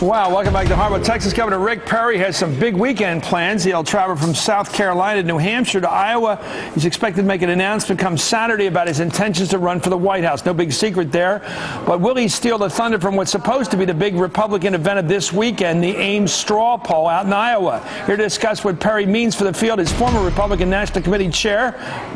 Wow, welcome back to Hardball. Texas Governor Rick Perry has some big weekend plans. He'll travel from South Carolina to New Hampshire to Iowa. He's expected to make an announcement come Saturday about his intentions to run for the White House. No big secret there. But will he steal the thunder from what's supposed to be the big Republican event of this weekend, the Ames straw poll out in Iowa? Here to discuss what Perry means for the field is former Republican National Committee Chair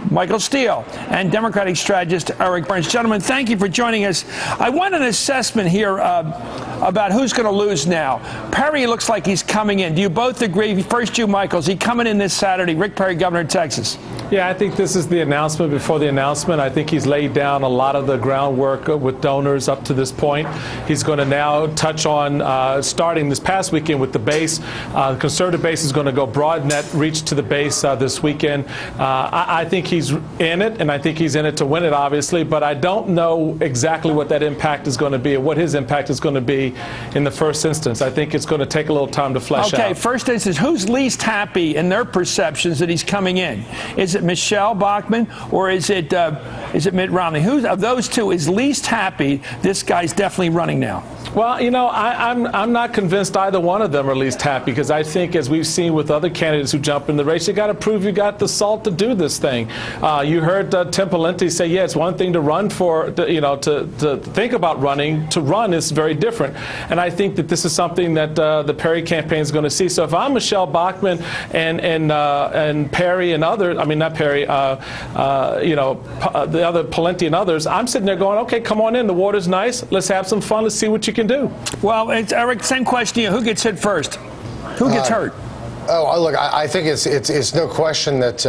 Michael Steele and Democratic strategist Eric Burns. Gentlemen, thank you for joining us. I want an assessment here about who's going to lose now. Perry looks like he's coming in. Do you both agree? First, you, Michael, is he coming in this Saturday? Rick Perry, governor of Texas. Yeah, I think this is the announcement before the announcement. I think he's laid down a lot of the groundwork with donors up to this point. He's going to now touch on starting this past weekend with the base. The conservative base is going to go broad net reach to the base this weekend. I think he's in it, and I think he's in it to win it, obviously, but I don't know exactly what that impact is going to be or what his impact is going to be in the first instance. I think it's going to take a little time to flesh out. Okay, first instance, who's least happy in their perceptions that he's coming in? Is it Michelle Bachmann or is it Mitt Romney? Who of those two is least happy this guy's definitely running now? Well, you know, I'm not convinced either one of them are least happy, because I think, as we've seen with other candidates who jump in the race, you got to prove you got the salt to do this thing. You heard Tim Pawlenty say, yeah, it's one thing to run for, to think about running. To run is very different. And I think that this is something that the Perry campaign is going to see. So if I'm Michelle Bachmann and Perry and others, I mean, not Perry, the other Pawlenty and others, I'm sitting there going, okay, come on in. The water's nice. Let's have some fun. Let's see what you can do. Well, it's, Eric, same question to you. Who gets hit first? Who gets hurt? Oh, look, I think it's no question that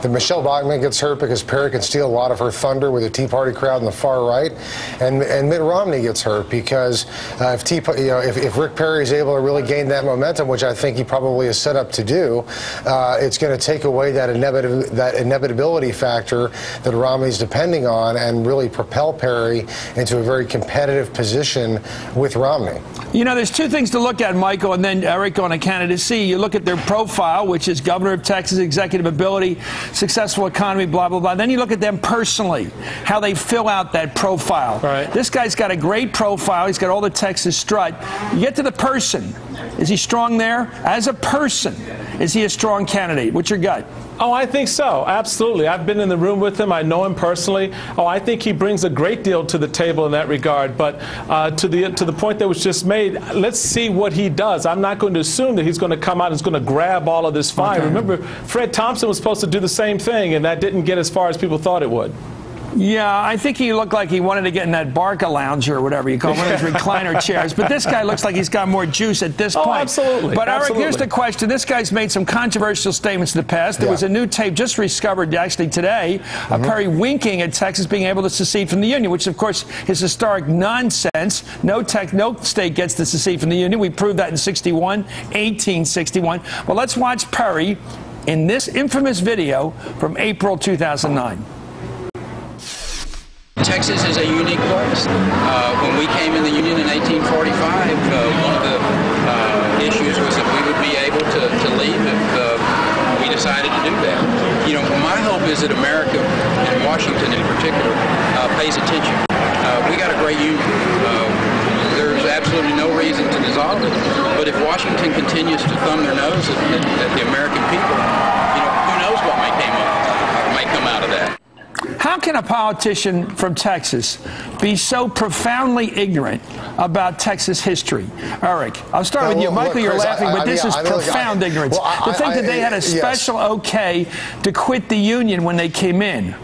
Michelle Bachmann gets hurt because Perry can steal a lot of her thunder with the Tea Party crowd on the far right, and Mitt Romney gets hurt because if Rick Perry is able to really gain that momentum, which I think he probably is set up to do, it's going to take away that inevitability factor that Romney's depending on and really propel Perry into a very competitive position with Romney. You know, there's two things to look at, Michael, and then Eric on a candidacy. You look at their profile, which is governor of Texas, executive ability, successful economy, blah, blah, blah. Then you look at them personally, how they fill out that profile. Right. This guy's got a great profile. He's got all the Texas strut. You get to the person. Is he strong there? As a person, is he a strong candidate? What's your gut? Oh, I think so. Absolutely. I've been in the room with him. I know him personally. Oh, I think he brings a great deal to the table in that regard. But to the point that was just made, let's see what he does. I'm not going to assume that he's going to come out and is going to grab all of this fire. Okay. Remember, Fred Thompson was supposed to do the same thing, and that didn't get as far as people thought it would. Yeah, I think he looked like he wanted to get in that Barca lounge or whatever you call it, one of those recliner chairs. But this guy looks like he's got more juice at this point. Oh, absolutely. But, Eric, absolutely. Here's the question. This guy's made some controversial statements in the past. There was a new tape just discovered actually today of Perry winking at Texas being able to secede from the Union, which, of course, is historic nonsense. No state gets to secede from the Union. We proved that in 1861. Well, let's watch Perry in this infamous video from April 2009. Texas is a unique place. When we came in the Union in 1845, one of the issues was that we would be able to leave if we decided to do that. You know, my hope is that America, and Washington in particular, pays attention. We got a great union. There's absolutely no reason to dissolve it. But if Washington continues to thumb their nose at the American people, you know, who knows what may come out of that. How can a politician from Texas be so profoundly ignorant about Texas history? Eric, I'll start with you. Michael, Chris, you're laughing, but this is profound ignorance. To think that they had a special okay to quit the Union when they came in.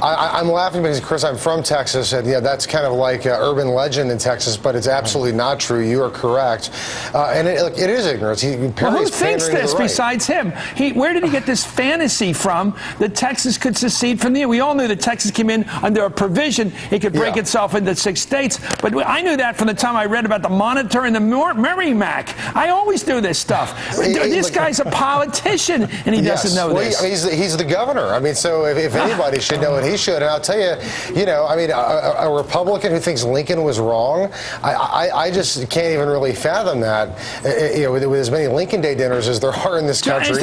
I'm laughing because, Chris, I'm from Texas, and yeah, that's kind of like urban legend in Texas, but it's absolutely not true. You are correct. And it is ignorance. Well, who thinks this besides him? Where did he get this fantasy from that Texas could secede from the Union? We all knew that Texas came in under a provision it could break itself into 6 states, but I knew that from the time I read about the Monitor and the Merrimack. I always do this stuff. This guy's a politician, and he doesn't know this. He's the governor. I mean, so if anybody should know it, he he should. And I'll tell you, I mean, a Republican who thinks Lincoln was wrong, I just can't even really fathom that. With as many Lincoln Day dinners as there are in this country.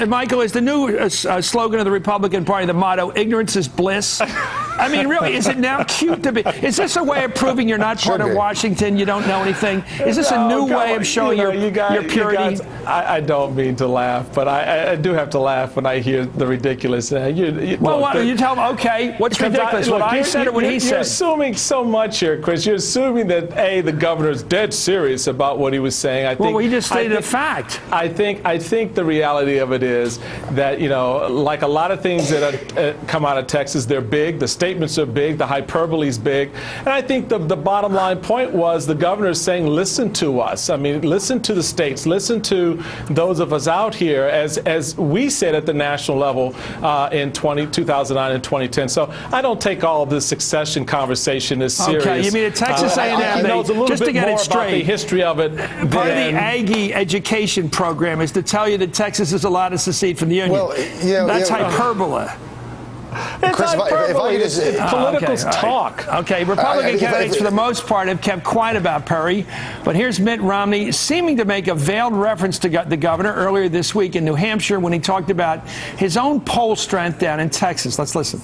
Michael, is the new slogan of the Republican Party, the motto, ignorance is bliss? I mean, really, is it now cute to be? Is this a way of proving you're not part of Washington, you don't know anything? Is this a new way of showing your purity? I don't mean to laugh, but I do have to laugh when I hear the ridiculous. You tell them, okay, what's ridiculous? What I said or what he said? You're assuming so much here, Chris. You're assuming that, A, the governor's dead serious about what he was saying. I think, well, he just stated a fact. I think the reality of it is that, like a lot of things that come out of Texas, they're big. The statements are big. The hyperbole is big. And I think the bottom line point was the governor is saying, listen to us. I mean, listen to the states. Listen to those of us out here, as we said at the national level in 2009 and 2010. So I don't take all of this succession conversation as serious. Okay, you mean at Texas A&M, just to get it straight, about the history of it. Part of the Aggie education program is to tell you that Texas is allowed to secede from the Union. Well, that's hyperbole. It's hyperbole. It's political talk. Okay, Republican candidates for the most part have kept quiet about Perry, but here's Mitt Romney seeming to make a veiled reference to the governor earlier this week in New Hampshire when he talked about his own poll strength down in Texas. Let's listen.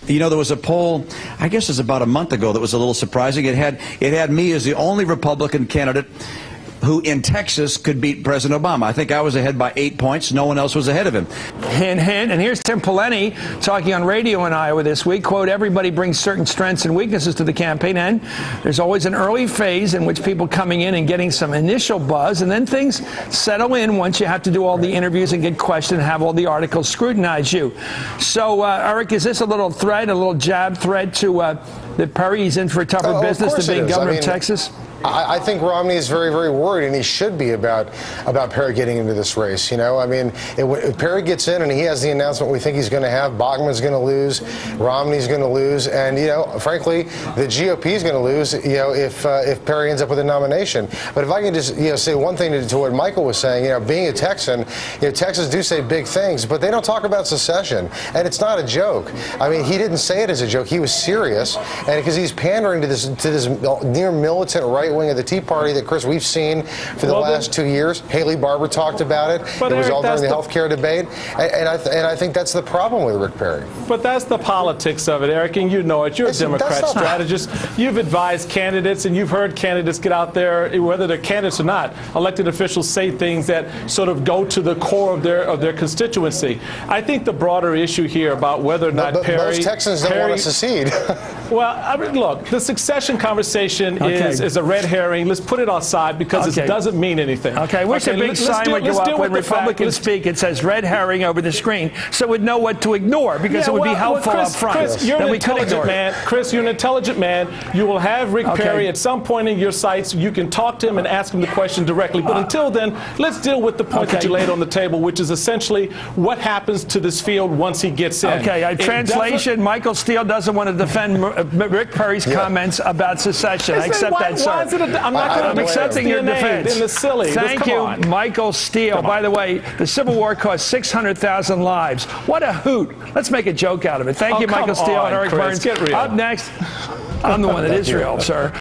There was a poll, I guess it was about a month ago, that was a little surprising. It had me as the only Republican candidate who in Texas could beat President Obama. I think I was ahead by 8 points. No one else was ahead of him. Hint, hint. And here's Tim Pawlenty talking on radio in Iowa this week. Quote, everybody brings certain strengths and weaknesses to the campaign, and there's always an early phase in which people coming in and getting some initial buzz, and then things settle in once you have to do all the interviews and get questioned and have all the articles scrutinize you. So, Eric, is this a little thread, a little jab thread to that Perry's in for a tougher business than being governor of Texas? I think Romney is very, very worried, and he should be about Perry getting into this race. I mean, if Perry gets in and he has the announcement we think he's going to have, Bachman's going to lose, Romney's going to lose, and frankly, the GOP is going to lose. If Perry ends up with a nomination. But if I can just say one thing to what Michael was saying, being a Texan, Texans do say big things, but they don't talk about secession, and it's not a joke. I mean, he didn't say it as a joke; he was serious, and because he's pandering to this near militant right wing of the Tea Party that, Chris, we've seen for the last 2 years. Haley Barbour talked about it. It was all during the health care debate. And I think that's the problem with Rick Perry. But that's the politics of it, Eric, and you know it. You're a Democrat strategist. You've advised candidates, and you've heard candidates get out there, whether they're candidates or not. Elected officials say things that sort of go to the core of their constituency. I think the broader issue here about whether or not Perry... Most Texans don't want to secede. Well, I mean, look, the succession conversation is a red herring. Let's put it aside because it doesn't mean anything. Okay, where's the big sign would go up when Republicans speak? It says red herring over the screen, so we'd know what to ignore because it would be helpful up front. Chris, you're an intelligent man. Chris, you're an intelligent man. You will have Rick Perry at some point in your sights. You can talk to him and ask him the question directly. But until then, let's deal with the point that you laid on the table, which is essentially what happens to this field once he gets in. Okay, translation, Michael Steele doesn't want to defend Rick Perry's comments about secession. I accept that, sir. I'm not going to accepting your defense. In the silly. Thank you, Michael Steele. By the way, the Civil War cost 600,000 lives. What a hoot. Let's make a joke out of it. Thank you, Michael Steele and Eric Burns. Get real. Up next, I'm the one that is real, sir.